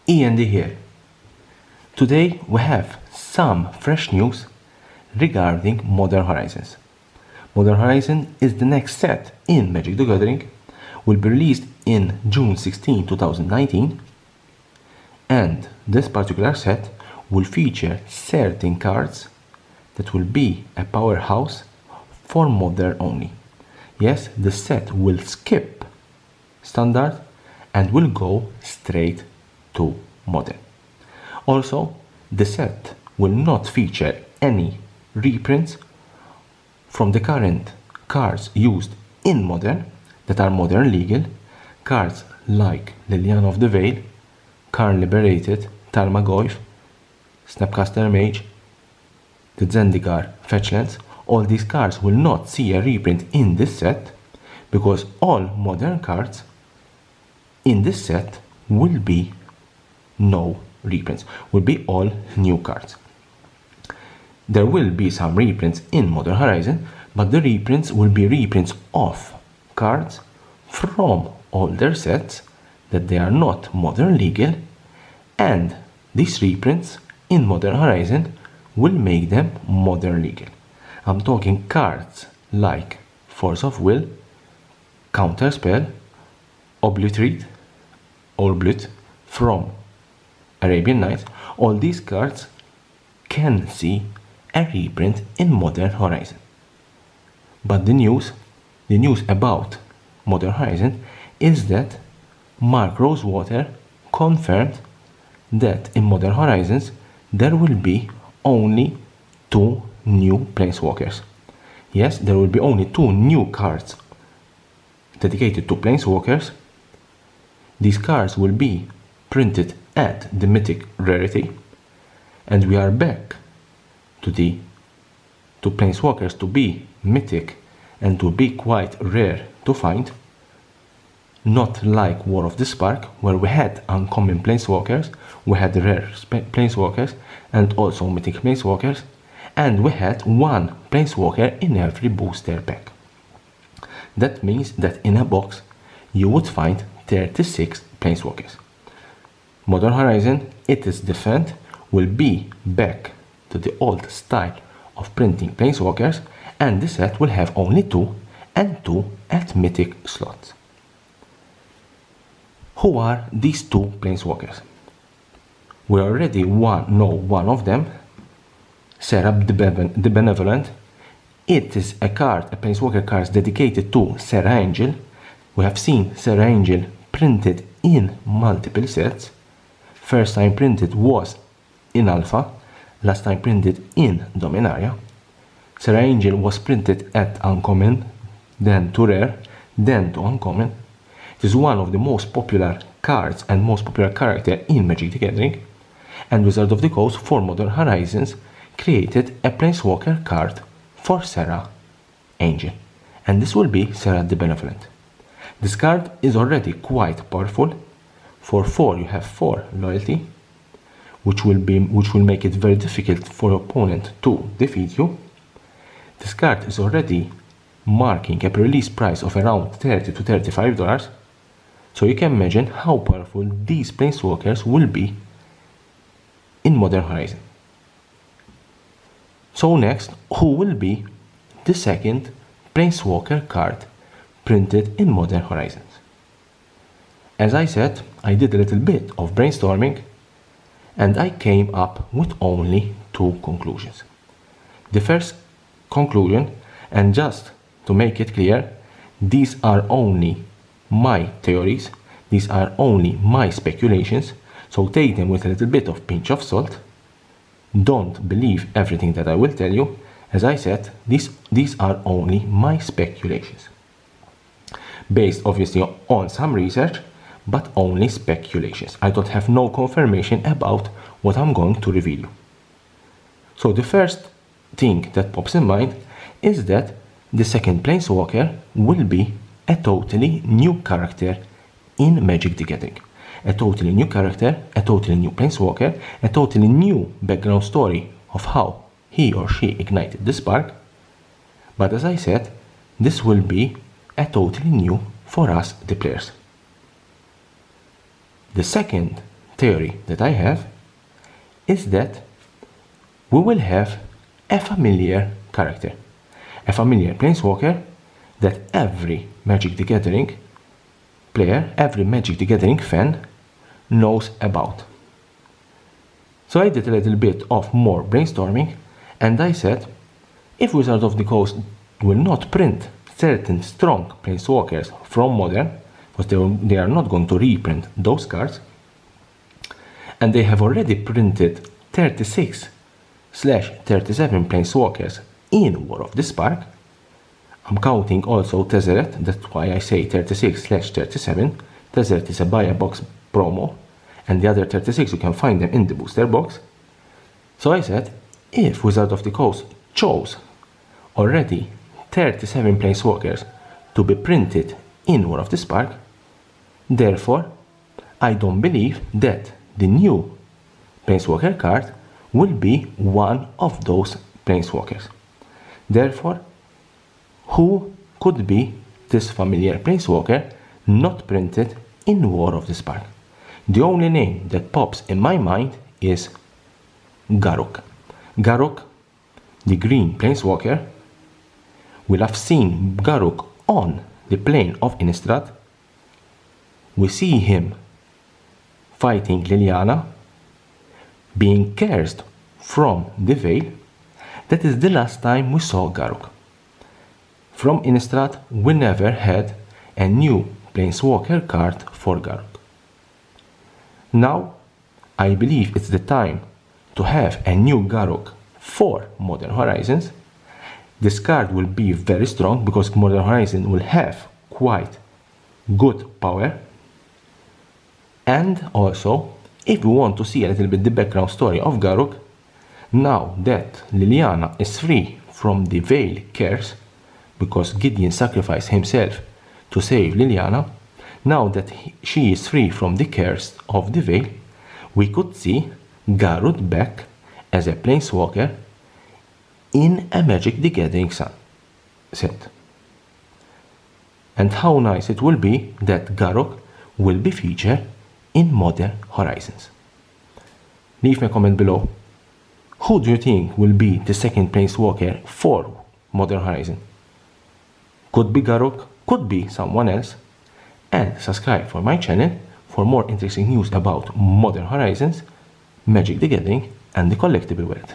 E.N.D here. Today we have some fresh news regarding Modern Horizons. Modern Horizon is the next set in Magic the Gathering, will be released in June 16, 2019, and this particular set will feature certain cards that will be a powerhouse for Modern only. Yes, the set will skip Standard and will go straight to Modern. Also, the set will not feature any reprints from the current cards used in Modern that are Modern legal, cards like Liliana of the Veil, Karn Liberated, Tarmogoyf, Snapcaster Mage, the Zendikar Fetchlands. All these cards will not see a reprint in this set because all Modern cards in this set will be no reprints, will be all new cards. There will be some reprints in Modern Horizon, but the reprints will be reprints of cards from older sets that they are not Modern legal, and these reprints in Modern Horizon will make them Modern legal. I'm talking cards like Force of Will, Counterspell, Obliterate, Oblit from Arabian Nights. All these cards can see a reprint in Modern Horizon. But the news about Modern Horizon is that Mark Rosewater confirmed that in Modern Horizons there will be only 2 new Planeswalkers. Yes, there will be only 2 new cards dedicated to Planeswalkers. These cards will be printed at the Mythic rarity, and we are back to Planeswalkers to be Mythic and to be quite rare to find, not like War of the Spark, where we had uncommon Planeswalkers, we had rare Planeswalkers and also Mythic Planeswalkers, and we had 1 Planeswalker in every booster pack. That means that in a box you would find 36 Planeswalkers. Modern Horizon, it is different, will be back to the old style of printing Planeswalkers, and the set will have only 2 and 2 at Mythic slots. Who are these 2 Planeswalkers? We already know one of them, Serra the Benevolent. It is a Planeswalker card dedicated to Serra Angel. We have seen Serra Angel printed in multiple sets. First time printed was in Alpha, last time printed in Dominaria. Serra Angel was printed at Uncommon, then to Rare, then to Uncommon. It is one of the most popular cards and most popular character in Magic the Gathering, and Wizard of the Coast for Modern Horizons created a Planeswalker card for Serra Angel, and this will be Serra the Benevolent. This card is already quite powerful. For 4 you have 4 loyalty, which will make it very difficult for your opponent to defeat you. This card is already marking a pre-release price of around $30 to $35, so you can imagine how powerful these Planeswalkers will be in Modern Horizon. So next, who will be the second Planeswalker card printed in Modern Horizons? As I said, I did a little bit of brainstorming and I came up with only 2 conclusions. The first conclusion, and just to make it clear, these are only my theories, these are only my speculations, so take them with a little bit of pinch of salt. Don't believe everything that I will tell you. As I said, these are only my speculations, based obviously on some research, but only speculations. I don't have no confirmation about what I'm going to reveal you. So the first thing that pops in mind is that the second Planeswalker will be a totally new character in Magic the Gathering. A totally new character, a totally new Planeswalker, a totally new background story of how he or she ignited the spark. But as I said, this will be a totally new for us, the players. The second theory that I have is that we will have a familiar character, a familiar planeswalker that every Magic the Gathering player, every Magic the Gathering fan knows about. So I did a little bit of more brainstorming and I said, if Wizards of the Coast will not print certain strong planeswalkers from Modern, because they are not going to reprint those cards, and they have already printed 36/37 planeswalkers in War of the Spark. I'm counting also Tezzeret, that's why I say 36/37. Tezzeret is a buy a box promo, and the other 36 you can find them in the booster box. So I said, if Wizard of the Coast chose already 37 planeswalkers to be printed in War of the Spark, therefore I don't believe that the new planeswalker card will be one of those planeswalkers. Therefore, who could be this familiar planeswalker not printed in War of the Spark? The only name that pops in my mind is Garruk. Garruk, the green planeswalker. We'll have seen Garruk on the plane of Innistrad. We see him fighting Liliana, being cursed from the Veil. That is the last time we saw Garruk. From Innistrad, we never had a new planeswalker card for Garruk. Now, I believe it's the time to have a new Garruk for Modern Horizons. This card will be very strong because Modern Horizon will have quite good power. And also, if we want to see a little bit the background story of Garruk, now that Liliana is free from the Veil curse, because Gideon sacrificed himself to save Liliana, now that she is free from the curse of the Veil, we could see Garruk back as a planeswalker in a Magic the Gathering set. And how nice it will be that Garruk will be featured in Modern Horizons. Leave me a comment below. Who do you think will be the second planeswalker for Modern Horizon? Could be Garruk, could be someone else. And subscribe for my channel for more interesting news about Modern Horizons, Magic the Gathering, and the collectible world.